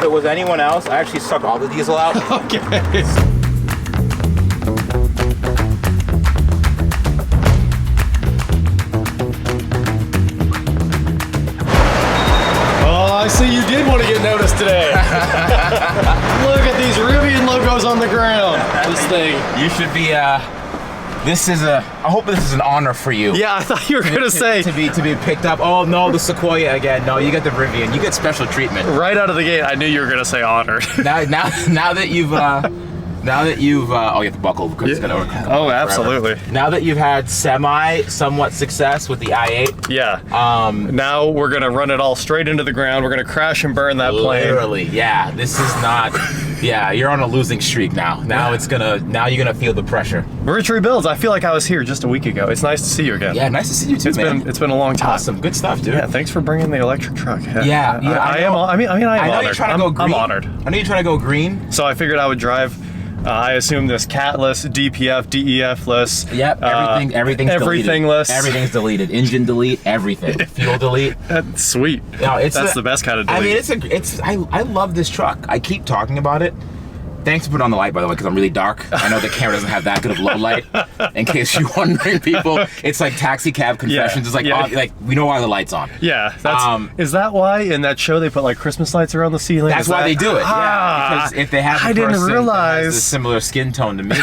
if it was anyone else, I actually suck all the diesel out. Okay. I see you did want to get noticed today. Look at these Rivian logos on the ground. This thing. You should be, I hope this is an honor for you. Yeah, I thought you were going to say. To be picked up. Oh no, the Sequoia again. No, you get the Rivian. You get special treatment. Right out of the gate, I knew you were going to say honored. now that you've, oh, you have to buckle because it's going to Oh, absolutely. Forever. Now that you've had somewhat success with the i8. Yeah. Now we're going to run it all straight into the ground. We're going to crash and burn that plane. Literally, yeah. This is not, yeah, you're on a losing streak now. Now you're going to feel the pressure. Rich Rebuilds, I feel like I was here just a week ago. It's nice to see you again. Yeah, nice to see you too, man. It's been a long time. Awesome, good stuff, dude. Yeah, thanks for bringing the electric truck. Yeah, I am honored. You're trying to go green. I'm honored. I know you're trying to go green. So I figured I would drive. I assume this catless, DPF, DEF-less. Yep, everything's everythingless. Deleted. Everything's deleted. Engine delete, everything. Fuel delete. That's sweet. No, that's the best kind of delete. I mean, I love this truck. I keep talking about it. Thanks for putting on the light, by the way, because I'm really dark. I know the camera doesn't have that good of low light. In case you're wondering, people, it's like taxi cab confessions. It's like, like we know why the light's on. Yeah, is that why in that show they put like Christmas lights around the ceiling? That's why they do it. Yeah, because if they have a person that has a similar skin tone to me.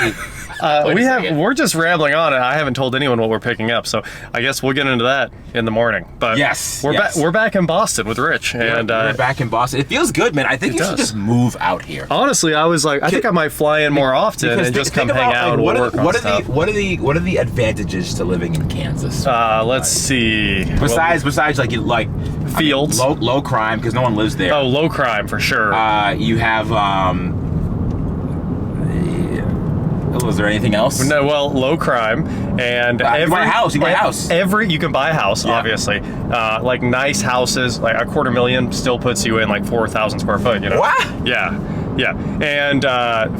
We're just rambling on, and I haven't told anyone what we're picking up, so I guess we'll get into that in the morning. But we're back in Boston with Rich, and we're back in Boston. It feels good, man. I think you should just move out here. Honestly, I was like, I think I might fly in more often and just come hang out and work on stuff. What are the advantages to living in Kansas? Let's see. Besides like fields, low crime because no one lives there. Oh, low crime for sure. You have is there anything else? No, well, low crime and you can buy a house. You can buy a house, obviously. Like nice houses, like $250,000 still puts you in like 4,000 square foot. You know? What? Yeah. And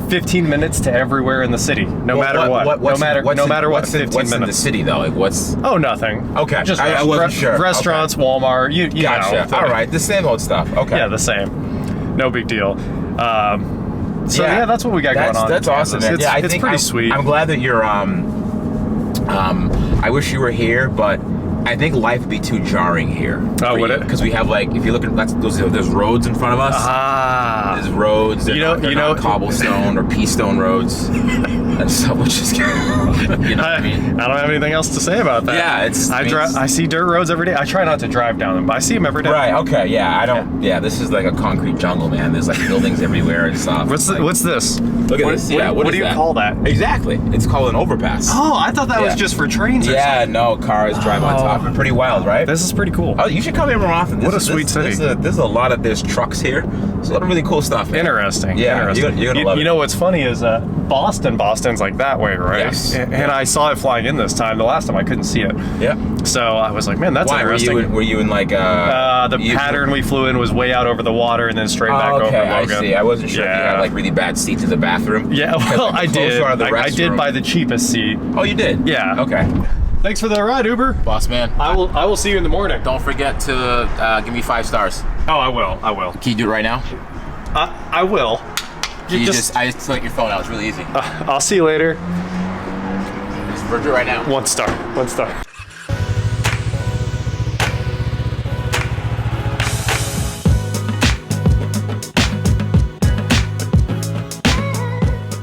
15 minutes to everywhere in the city, no matter what. No matter what. 15 what's minutes in the city though? Like what's? Oh, nothing. Okay. Just I wasn't sure. Restaurants, okay. Walmart. You gotcha. know. All right. The same old stuff. Okay. Yeah, the same. No big deal. So yeah, that's what we got going on. That's awesome, man. It's pretty sweet. I'm glad that you're. I wish you were here, but I think life would be too jarring here. Oh, would it? Because we have like, if you look at there's roads in front of us. There's roads. They're not cobblestone or pea stone roads. And so, which is, you know what I mean? I don't have anything else to say about that. Yeah, I see dirt roads every day. I try not to drive down them, but I see them every day. Right. Okay. Yeah. I don't. Yeah. This is like a concrete jungle, man. There's like buildings everywhere and stuff. What's this? Look at this. Yeah. What do you call that? Exactly. It's called an overpass. Oh, I thought that was just for trains. Yeah. No, cars drive on top. Pretty wild, right? This is pretty cool. Oh, you should come here more often. What a sweet city. There's trucks here. There's a lot of really cool stuff. Man. Interesting. Yeah. Interesting. You're gonna love it. You know what's funny is Boston's like that way, right? Yes. And I saw it flying in this time. The last time I couldn't see it. Yeah. So I was like, man, that's interesting. Were you in like the pattern we flew in was way out over the water and then straight back over Logan. I see. I wasn't sure if you had like really bad seats in the bathroom. Yeah, well, I did. I did buy the cheapest seat. Oh, you did? Yeah. Okay. Thanks for the ride, Uber. Boss man. I will see you in the morning. Don't forget to give me 5 stars. Oh, I will. Can you do it right now? I will. I just took your phone out. It's really easy. I'll see you later. We're do it right now. 1 star. 1 star.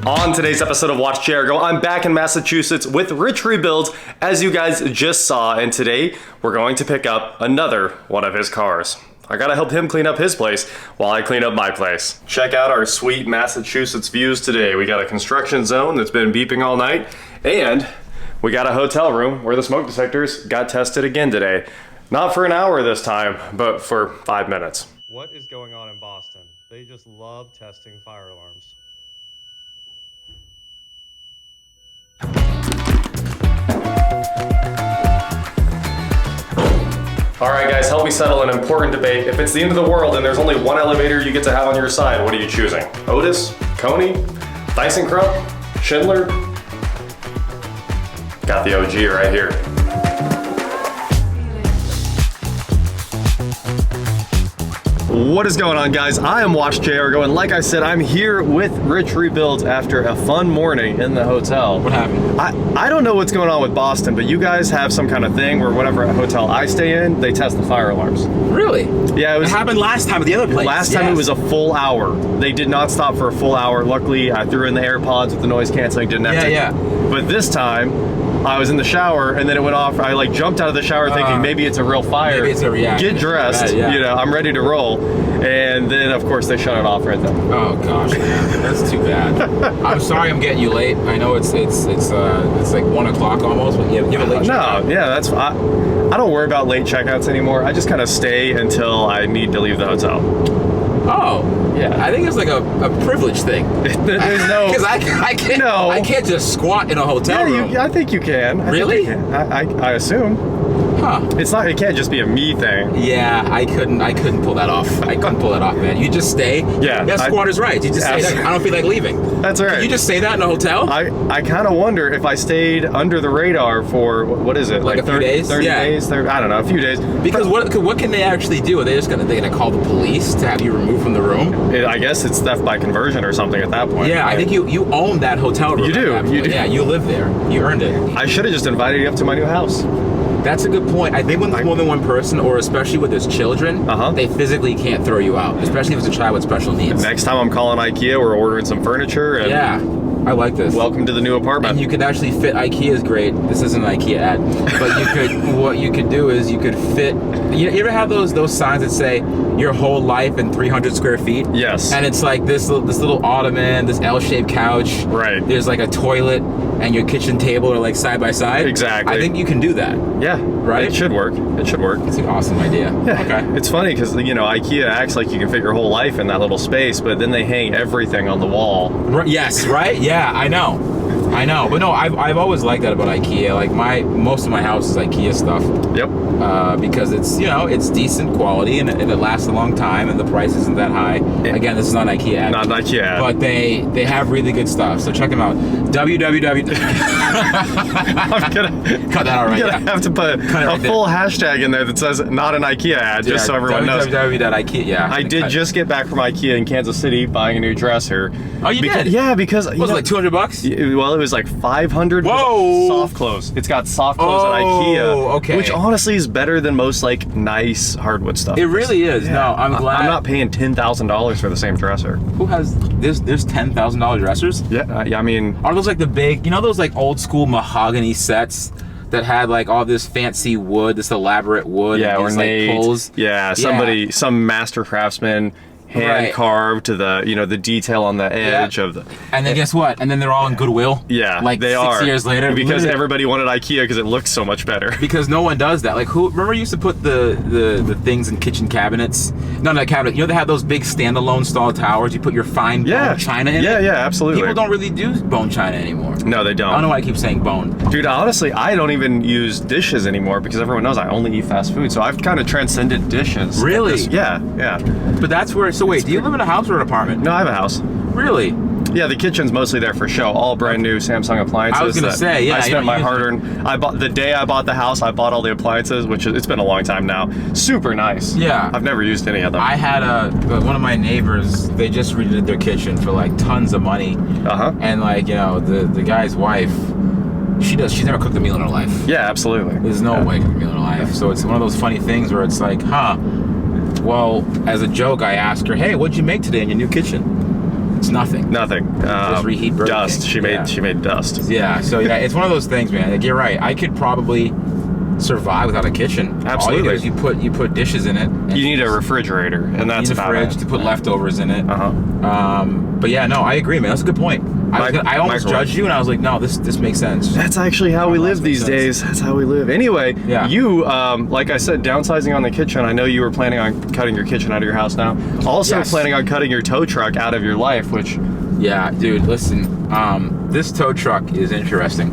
On today's episode of Watch Jericho, I'm back in Massachusetts with Rich Rebuilds, as you guys just saw, and today we're going to pick up another one of his cars. I gotta help him clean up his place while I clean up my place. Check out our sweet Massachusetts views today. We got a construction zone that's been beeping all night, and we got a hotel room where the smoke detectors got tested again today. Not for an hour this time, but for 5 minutes. What is going on in Boston? They just love testing fire alarms. Alright guys, help me settle an important debate. If it's the end of the world and there's only one elevator you get to have on your side, what are you choosing? Otis? Coney? ThyssenKrupp? Schindler? Got the OG right here. What is going on, guys? I am Watch JR, and like I said, I'm here with Rich Rebuilds after a fun morning in the hotel. What happened? I don't know what's going on with Boston, but you guys have some kind of thing where whatever hotel I stay in, they test the fire alarms. Really? Yeah, it happened last time at the other place. Last time it was a full hour. They did not stop for a full hour. Luckily, I threw in the AirPods with the noise canceling, didn't have to. Yeah. But this time, I was in the shower and then it went off. I like jumped out of the shower thinking maybe it's a real fire. Maybe it's a reaction. Get dressed, you know, I'm ready to roll. And then of course they shut it off right then. Oh gosh, man. That's too bad. I'm sorry I'm getting you late. I know it's like 1 o'clock almost, but you have a late checkout. No, yeah, that's I don't worry about late checkouts anymore. I just kind of stay until I need to leave the hotel. Oh, yeah. I think it's like a privilege thing. There's no, because I can't. No. I can't just squat in a hotel room. I think you can. Really? I assume. Huh. It's not. It can't just be a me thing. Yeah, I couldn't pull that off. I couldn't pull that off, man. You just stay. Yeah. That squatter's right. You just say that. I don't feel like leaving. That's all right. Can you just say that in a hotel? I kind of wonder if I stayed under the radar for what is it? Like a few 30 days? 30 days? I don't know, a few days. Because what can they actually do? Are they just gonna call the police to have you removed from the room? I guess it's theft by conversion or something at that point. Yeah, I think you own that hotel room. You do. Yeah, you live there. You earned it. I should have just invited you up to my new house. That's a good point. I think when there's more than one person, or especially with there's children, they physically can't throw you out, especially if it's a child with special needs. Next time I'm calling IKEA, we're ordering some furniture. And yeah, I like this. Welcome to the new apartment. And you could actually fit. IKEA's great. This isn't an IKEA ad, but what you could do is you could fit. You ever have those signs that say your whole life in 300 square feet? Yes. And it's like this little ottoman, this L-shaped couch. Right. There's like a toilet, and your kitchen table are like side by side. Exactly. I think you can do that. Yeah. Right? It should work. It should work. It's an awesome idea. Yeah. Okay. It's funny because, IKEA acts like you can fit your whole life in that little space, but then they hang everything on the wall. Yes, right? Yeah, I know. But no, I've always liked that about IKEA. Like most of my house is IKEA stuff. Yep. Because it's it's decent quality and it lasts a long time and the price isn't that high. Again, this is not an IKEA ad. Not an IKEA ad. But they have really good stuff. So check them out. www. I'm gonna cut that out right. You're gonna have to put a full hashtag in there that says not an IKEA ad, just so everyone knows. www.ikea. Yeah. I did just get back from IKEA in Kansas City buying a new dresser. Oh, you did? Yeah, because was it like $200? Well, it was like 500. Whoa! Soft close. It's got soft close at IKEA. Okay. Which honestly is better than most like nice hardwood stuff. It really is. Yeah. No, I'm glad. I'm not paying $10,000 for the same dresser. Who has there's $10,000 dressers? Yeah, I mean, are those like the big, those like old school mahogany sets that had like all this fancy wood, this elaborate wood, yeah, and these, ornate, like pulls? Yeah, some master craftsman hand carved to the detail on the edge of the. And then guess what? And then they're all in Goodwill. Yeah, like they 6 years later because everybody wanted IKEA because it looked so much better. Because no one does that. Like who? Remember, you used to put the things in kitchen cabinets. No, not cabinet. They have those big standalone stall towers. You put your fine bone china in it. Yeah, absolutely. People don't really do bone china anymore. No, they don't. I don't know why I keep saying bone. Dude, honestly, I don't even use dishes anymore because everyone knows I only eat fast food. So I've kind of transcended dishes. Really? Yeah. But that's where. So wait, do you live in a house or an apartment? No, I have a house. Really? Yeah, the kitchen's mostly there for show. All brand new Samsung appliances. I was gonna say, yeah. I spent my hard-earned. The day I bought the house, I bought all the appliances, which it's been a long time now. Super nice. Yeah. I've never used any of them. I had one of my neighbors. They just redid their kitchen for like tons of money. And like the guy's wife. She's never cooked a meal in her life. Yeah, absolutely. There's no way to cook a meal in her life. So it's one of those funny things where it's like, well, as a joke, I asked her, hey, what'd you make today in your new kitchen? It's nothing. Just reheat Burger dust. King. She made dust. Yeah, so it's one of those things, man. Like, you're right. I could probably survive without a kitchen. Absolutely. All you do is you put dishes in it. You need a refrigerator, and that's about it. You need a fridge to put leftovers in it. But yeah, no, I agree, man. That's a good point. I almost judged you, and I was like, no, this makes sense. That's actually how we live these days. That's how we live. Anyway, you, like I said, downsizing on the kitchen. I know you were planning on cutting your kitchen out of your house now. Also planning on cutting your tow truck out of your life, which... Yeah, dude, listen. This tow truck is interesting.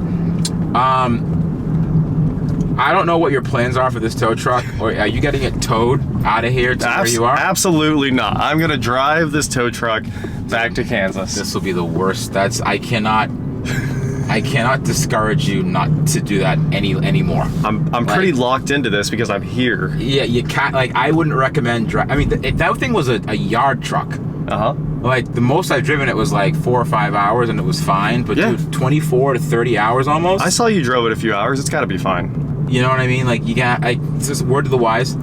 I don't know what your plans are for this tow truck. Or are you getting it towed out of here to where you are? Absolutely not. I'm gonna drive this tow truck back to Kansas. This will be the worst. I cannot I cannot discourage you not to do that anymore. I'm pretty locked into this because I'm here. Yeah, you can't, like, I wouldn't recommend I mean, that thing was a yard truck. Like, the most I've driven it was like 4 or 5 hours and it was fine, but dude, 24 to 30 hours almost. I saw you drove it a few hours. It's got to be fine. You know what I mean? Like, it's just a word to the wise.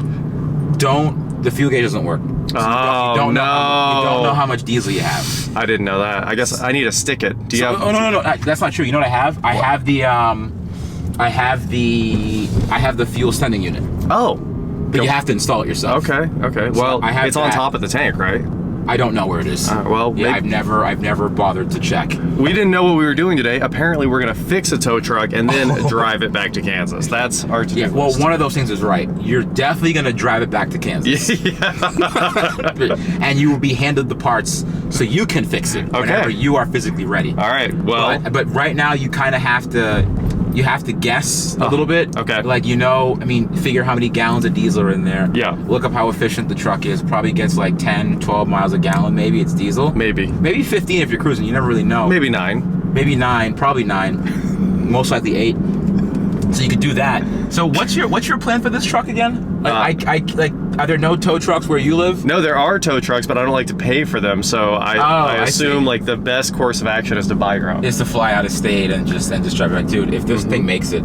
The fuel gauge doesn't work. So you don't know how much diesel you have. I didn't know that. I guess I need to stick it. Do you have? Oh no, that's not true. You know what I have? I have the fuel sending unit. Oh, but you have to install it yourself. Okay. Well, it's on top of the tank, right? I don't know where it is. Well, yeah, I've never bothered to check. We didn't know what we were doing today. Apparently, we're gonna fix a tow truck and then drive it back to Kansas. That's our to-do list. Well, one of those things is right. You're definitely gonna drive it back to Kansas. And you will be handed the parts so you can fix it whenever you are physically ready. All right. Well, but right now you kind of have to. You have to guess a little bit. Okay. Like, figure how many gallons of diesel are in there. Yeah. Look up how efficient the truck is. Probably gets like 10, 12 miles a gallon. Maybe it's diesel. Maybe 15 if you're cruising. You never really know. Maybe 9. Maybe 9. Probably 9. Most likely 8. So you could do that. So what's your plan for this truck again? Like, are there no tow trucks where you live? No, there are tow trucks, but I don't like to pay for them. So I assume like the best course of action is to buy your own. Is to fly out of state and just drive it back. Dude, if this thing makes it,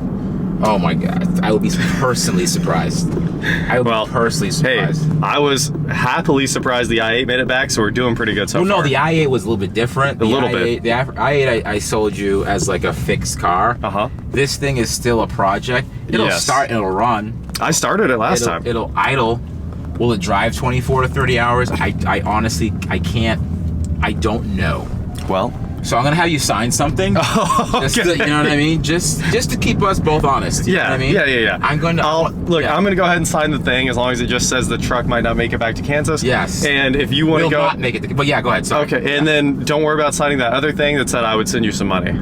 oh my God, I would be personally surprised. I would be personally surprised. Hey, I was happily surprised the i8 made it back, so we're doing pretty good so far. No, the i8 was a little bit different. The i8 I sold you as like a fixed car. This thing is still a project. It'll start and it'll run. I started it last time. It'll idle. Will it drive 24 to 30 hours? I honestly, can't. I don't know. Well, so I'm gonna have you sign something. Just to, you know what I mean? Just to keep us both honest. You know what I mean? Yeah. I'm going to I'm gonna go ahead and sign the thing as long as it just says the truck might not make it back to Kansas. Yes. And if you want to go, not make it. But yeah, go ahead. Sorry. Okay. And then don't worry about signing that other thing that said I would send you some money.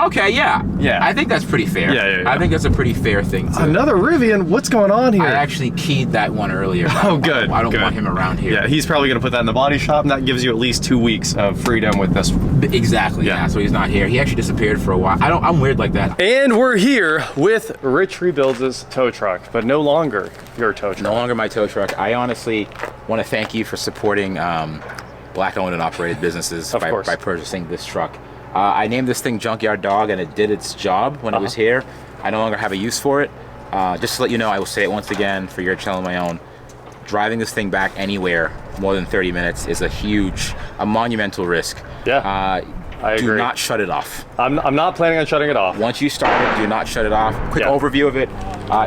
Okay, yeah. I think that's pretty fair. Yeah. I think that's a pretty fair thing too. Another Rivian? What's going on here? I actually keyed that one earlier. Oh, good. I don't want him around here. Yeah, he's probably gonna put that in the body shop, and that gives you at least 2 weeks of freedom with this. Exactly. Yeah. So he's not here. He actually disappeared for a while. I'm weird like that. And we're here with Rich Rebuilds' tow truck, but no longer your tow truck. No longer my tow truck. I honestly want to thank you for supporting Black-owned and operated businesses by purchasing this truck. I named this thing Junkyard Dog, and it did its job when it was here. I no longer have a use for it. Just to let you know, I will say it once again for your channel and my own. Driving this thing back anywhere more than 30 minutes is a monumental risk. Yeah, I agree. Do not shut it off. I'm not planning on shutting it off. Once you start it, do not shut it off. Quick overview of it.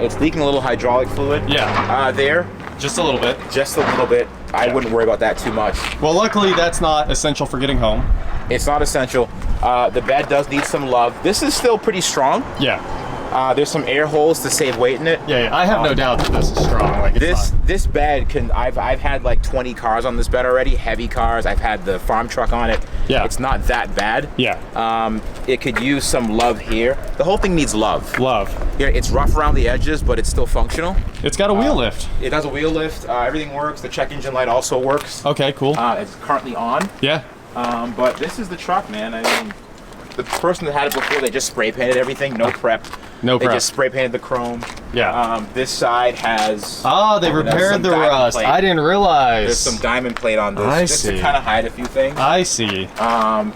It's leaking a little hydraulic fluid. There. Just a little bit. Just a little bit. I wouldn't worry about that too much. Well, luckily that's not essential for getting home. It's not essential. The bed does need some love. This is still pretty strong. Yeah. There's some air holes to save weight in it. Yeah. I have no doubt that this is strong. Like this bed can. I've had like 20 cars on this bed already. Heavy cars. I've had the farm truck on it. Yeah. It's not that bad. Yeah. It could use some love here. The whole thing needs love. Yeah. It's rough around the edges, but it's still functional. It's got a wheel lift. It has a wheel lift. Everything works. The check engine light also works. Okay. Cool. It's currently on. Yeah. But this is the truck, man. I mean, the person that had it before, they just spray painted everything, no prep. No prep. They just spray painted the chrome. Yeah. This side has. Oh, they repaired the rust. I didn't realize. There's some diamond plate on this. Just to kind of hide a few things. I see.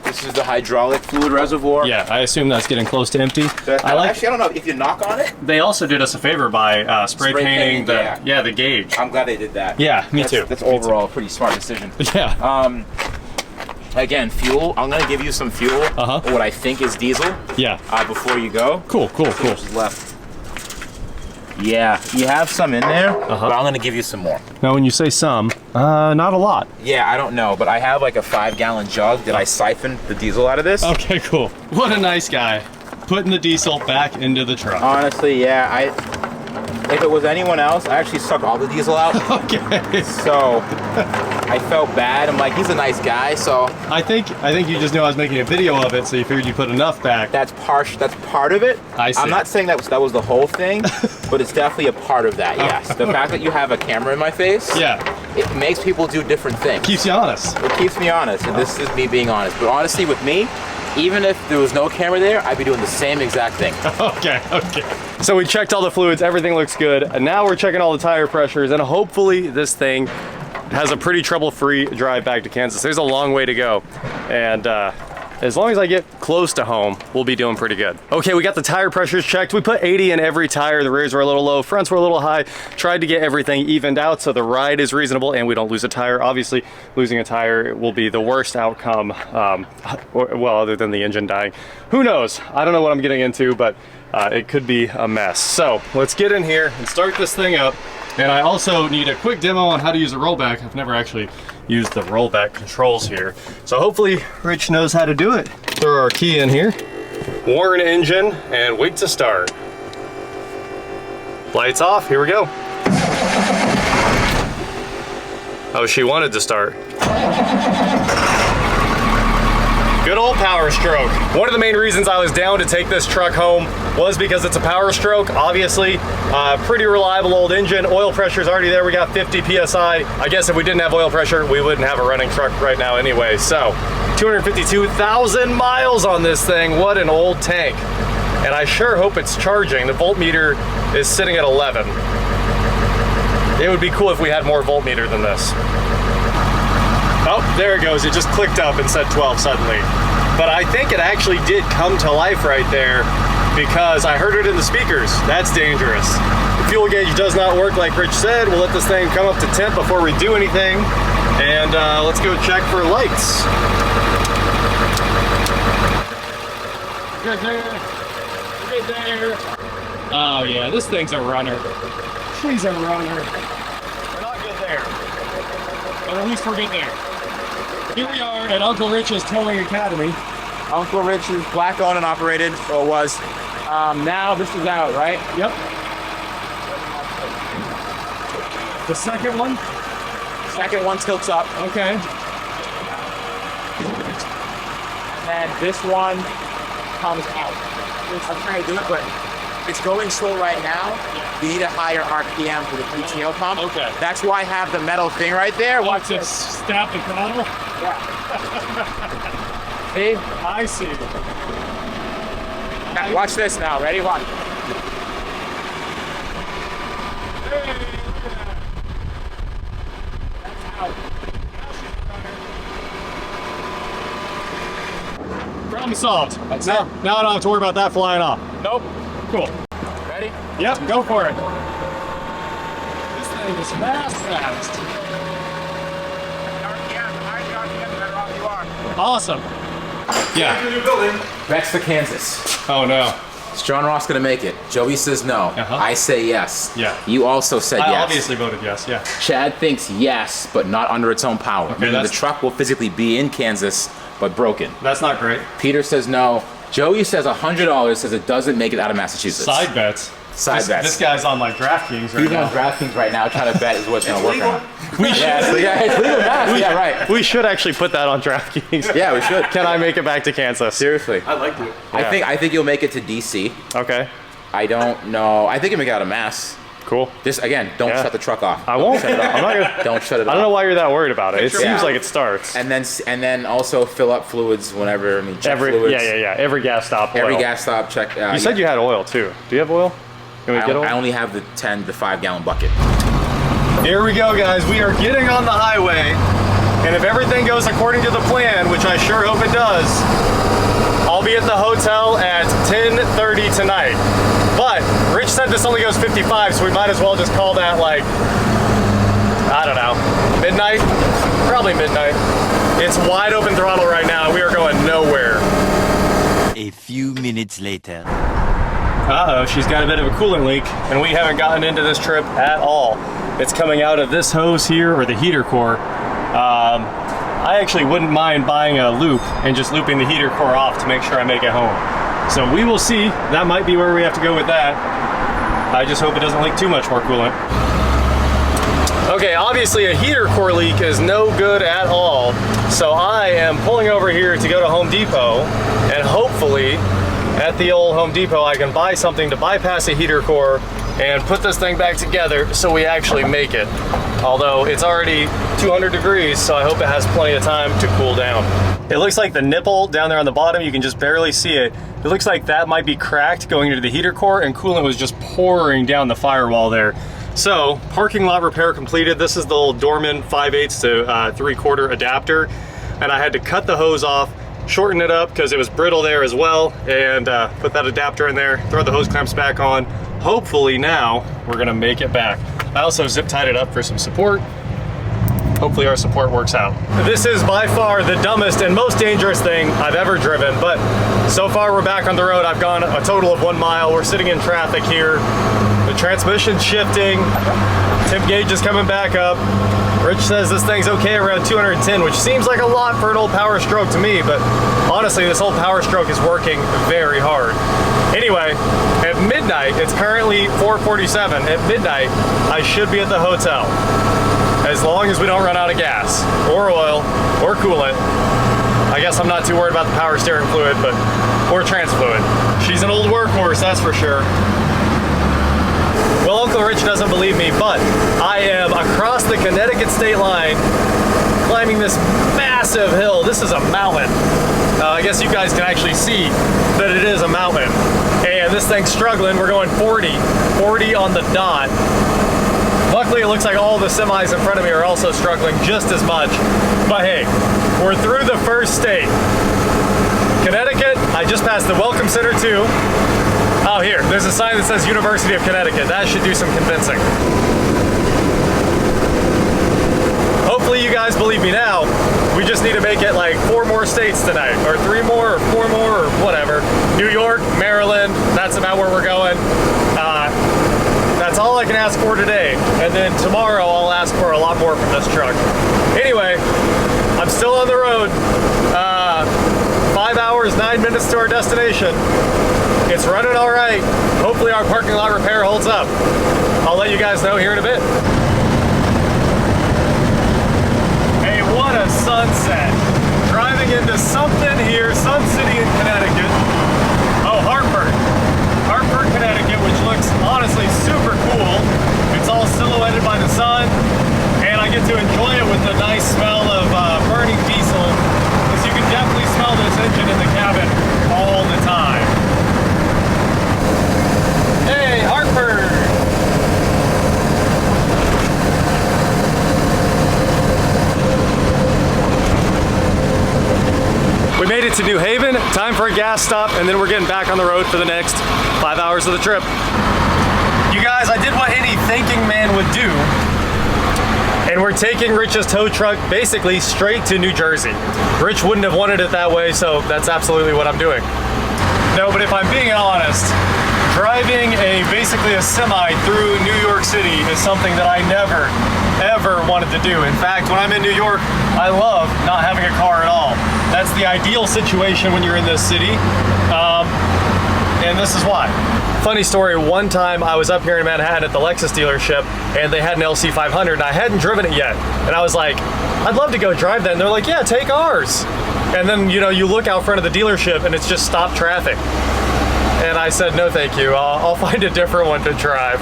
This is the hydraulic fluid reservoir. Yeah, I assume that's getting close to empty. Actually, I don't know if you knock on it. They also did us a favor by spray painting the gauge. I'm glad they did that. Yeah, me too. That's overall a pretty smart decision. Yeah. Again, fuel. I'm gonna give you some fuel. What I think is diesel. Yeah. Before you go. Cool. What's left? Yeah, you have some in there, but I'm gonna give you some more. Now, when you say some, not a lot. Yeah, I don't know, but I have like a 5-gallon jug. Did I siphon the diesel out of this? Okay, cool. What a nice guy. Putting the diesel back into the truck. Honestly, yeah. If it was anyone else, I actually sucked all the diesel out. Okay. So I felt bad. I'm like, he's a nice guy, so. I think you just knew I was making a video of it, so you figured you put enough back. That's part of it. I see. I'm not saying that was the whole thing, but it's definitely a part of that, yes. The fact that you have a camera in my face, it makes people do different things. Keeps you honest. It keeps me honest, and this is me being honest. But honestly, with me, Even if there was no camera there, I'd be doing the same exact thing. Okay. So we checked all the fluids, everything looks good. And now we're checking all the tire pressures, and hopefully this thing has a pretty trouble-free drive back to Kansas. There's a long way to go. And as long as I get close to home, we'll be doing pretty good. Okay, we got the tire pressures checked. We put 80 in every tire. The rears were a little low, fronts were a little high. Tried to get everything evened out so the ride is reasonable and we don't lose a tire. Obviously, losing a tire will be the worst outcome, well, other than the engine dying. Who knows? I don't know what I'm getting into, but it could be a mess. So let's get in here and start this thing up. And I also need a quick demo on how to use a rollback. I've never actually used the rollback controls here. So hopefully Rich knows how to do it. Throw our key in here, warn engine, and wait to start. Lights off, here we go. Oh, she wanted to start. Good old power stroke. One of the main reasons I was down to take this truck home was because it's a power stroke, obviously. Pretty reliable old engine. Oil pressure's already there. We got 50 PSI. I guess if we didn't have oil pressure, we wouldn't have a running truck right now anyway. So, 252,000 miles on this thing. What an old tank. And I sure hope it's charging. The voltmeter is sitting at 11. It would be cool if we had more voltmeter than this. Oh, there it goes. It just clicked up and said 12 suddenly. But I think it actually did come to life right there because I heard it in the speakers. That's dangerous. The fuel gauge does not work like Rich said. We'll let this thing come up to temp before we do anything. And let's go check for lights. Right there. Oh yeah, this thing's a runner. She's a runner. We're not good there. But at least we're good there. Here we are at Uncle Rich's Towing Academy. Uncle Rich's, black owned and operated, or was. Now this is out, right? Yep. The second one? Second one tilts up. Okay. And this one comes out. I'm trying to do it, but it's going slow right now. You need a higher RPM for the PTO pump. Okay. That's why I have the metal thing right there. Watch this. Stab the throttle? Yeah. See? I see. Now, watch this now. Ready? Watch. That's out. Problem solved. Now I don't have to worry about that flying off. Nope. Cool. Ready? Yep, go for it. This thing is fast. Awesome. Yeah. That's for Kansas. Oh no. Is John Ross gonna make it? Joey says no. I say yes. Yeah. You also said yes. I obviously voted yes, yeah. Chad thinks yes, but not under its own power. Okay, the truck will physically be in Kansas, but broken. That's not great. Peter says no. Joey says $100, says it doesn't make it out of Massachusetts. Side bets. Side bets. This guy's on like DraftKings right now. He's on DraftKings right now trying to bet is what's going to work out. Yeah, it's legal math. Yeah, right. We should actually put that on DraftKings. Yeah, we should. Can I make it back to Kansas? Seriously. I like it. Yeah. I think you'll make it to DC. Okay. I don't know. I think you'll make it out of Mass. Cool. Just again, don't shut the truck off. I won't. Shut it off. I'm not gonna. Don't shut it off. I don't know why you're that worried about it. It seems like it starts. And then also fill up fluids whenever. I mean, check fluids. Yeah. Every gas stop. Oil. Every gas stop check. You said you had oil too. Do you have oil? Can we get oil? I only have the 5-gallon bucket. Here we go, guys. We are getting on the highway, and if everything goes according to the plan, which I sure hope it does, I'll be at the hotel at 10:30 tonight. But Rich said this only goes 55, so we might as well just call that like, I don't know, midnight? Probably midnight. It's wide open throttle right now. We are going nowhere. A few minutes later. Uh-oh, she's got a bit of a coolant leak, and we haven't gotten into this trip at all. It's coming out of this hose here, or the heater core. I actually wouldn't mind buying a loop and just looping the heater core off to make sure I make it home. So we will see. That might be where we have to go with that. I just hope it doesn't leak too much more coolant. Okay, obviously a heater core leak is no good at all. So I am pulling over here to go to Home Depot and hopefully at the old Home Depot, I can buy something to bypass a heater core and put this thing back together so we actually make it. Although it's already 200 degrees, so I hope it has plenty of time to cool down. It looks like the nipple down there on the bottom, you can just barely see it. It looks like that might be cracked going into the heater core, and coolant was just pouring down the firewall there. So, parking lot repair completed. This is the old Dorman 5/8 to 3/4 adapter, and I had to cut the hose off, shorten it up because it was brittle there as well, and put that adapter in there, throw the hose clamps back on. Hopefully now we're gonna make it back. I also zip tied it up for some support. Hopefully our support works out. This is by far the dumbest and most dangerous thing I've ever driven, but so far we're back on the road. I've gone a total of 1 mile. We're sitting in traffic here. The transmission's shifting. Temp gauge is coming back up. Rich says this thing's okay around 210, which seems like a lot for an old Power Stroke to me, but honestly, this old Power Stroke is working very hard. Anyway, at midnight, it's currently 4:47. At midnight, I should be at the hotel. As long as we don't run out of gas, or oil, or coolant. I guess I'm not too worried about the power steering fluid, or trans fluid. She's an old workhorse, that's for sure. Well, Uncle Rich doesn't believe me, but I am across the Connecticut state line, climbing this massive hill. This is a mountain. I guess you guys can actually see that it is a mountain. And this thing's struggling. We're going 40 on the dot. Luckily, it looks like all the semis in front of me are also struggling just as much. But hey, we're through the first state. Connecticut, I just passed the Welcome Center too. Oh, here, there's a sign that says University of Connecticut. That should do some convincing. Hopefully you guys believe me now. We just need to make it like 4 more states tonight, or 3 more, or 4 more, or whatever. New York, Maryland, that's about where we're going. That's all I can ask for today. And then tomorrow I'll ask for a lot more from this truck. Anyway, I'm still on the road. 5 hours, 9 minutes to our destination. It's running all right. Hopefully our parking lot repair holds up. I'll let you guys know here in a bit. Hey, what a sunset. Driving into something here, Sun City in Connecticut. Oh, Hartford, Connecticut, which looks honestly super cool. It's all silhouetted by the sun, and I get to enjoy it with the nice smell of burning diesel, because you can definitely smell this engine in the cabin all the time. Hey, Hartford! We made it to New Haven, time for a gas stop, and then we're getting back on the road for the next 5 hours of the trip. You guys, I did what any thinking man would do, and we're taking Rich's tow truck basically straight to New Jersey. Rich wouldn't have wanted it that way, so that's absolutely what I'm doing. No, but if I'm being honest, driving basically a semi through New York City is something that I never, ever wanted to do. In fact, when I'm in New York, I love not having a car at all. That's the ideal situation when you're in this city, and this is why. Funny story, one time I was up here in Manhattan at the Lexus dealership, and they had an LC500, and I hadn't driven it yet. And I was like, I'd love to go drive that. And they're like, yeah, take ours. And then, you know, you look out front of the dealership, and it's just stop traffic. And I said, no thank you, I'll find a different one to drive.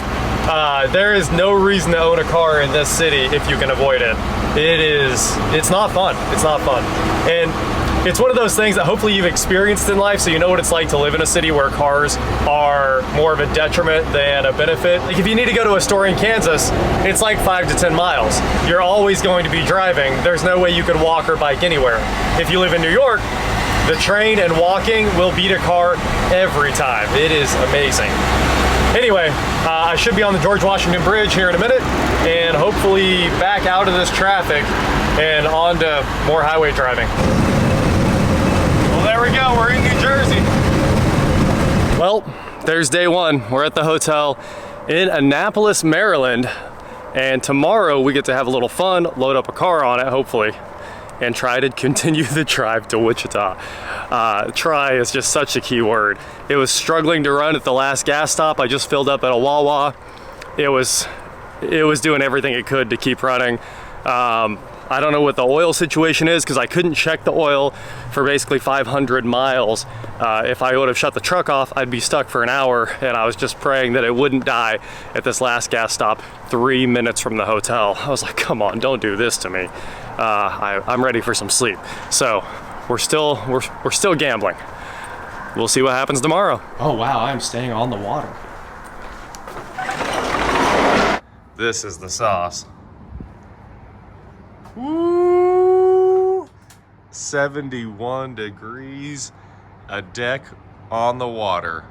There is no reason to own a car in this city if you can avoid it. It's not fun, it's not fun. And it's one of those things that hopefully you've experienced in life, so you know what it's like to live in a city where cars are more of a detriment than a benefit. Like if you need to go to a store in Kansas, it's like 5 to 10 miles. You're always going to be driving. There's no way you could walk or bike anywhere. If you live in New York, the train and walking will beat a car every time. It is amazing. Anyway, I should be on the George Washington Bridge here in a minute, and hopefully back out of this traffic and on to more highway driving. Well, there we go, we're in New Jersey. Well, there's day one. We're at the hotel in Annapolis, Maryland, and tomorrow we get to have a little fun, load up a car on it, hopefully, and try to continue the drive to Wichita. Try is just such a key word. It was struggling to run at the last gas stop. I just filled up at a Wawa. It was doing everything it could to keep running. I I don't know what the oil situation is because I couldn't check the oil for basically 500 miles. If I would have shut the truck off, I'd be stuck for an hour, and I was just praying that it wouldn't die at this last gas stop 3 minutes from the hotel. I was like, come on, don't do this to me. I'm ready for some sleep. So we're still gambling. We'll see what happens tomorrow. Oh wow, I'm staying on the water. This is the sauce. Woo! 71 degrees, a deck on the water.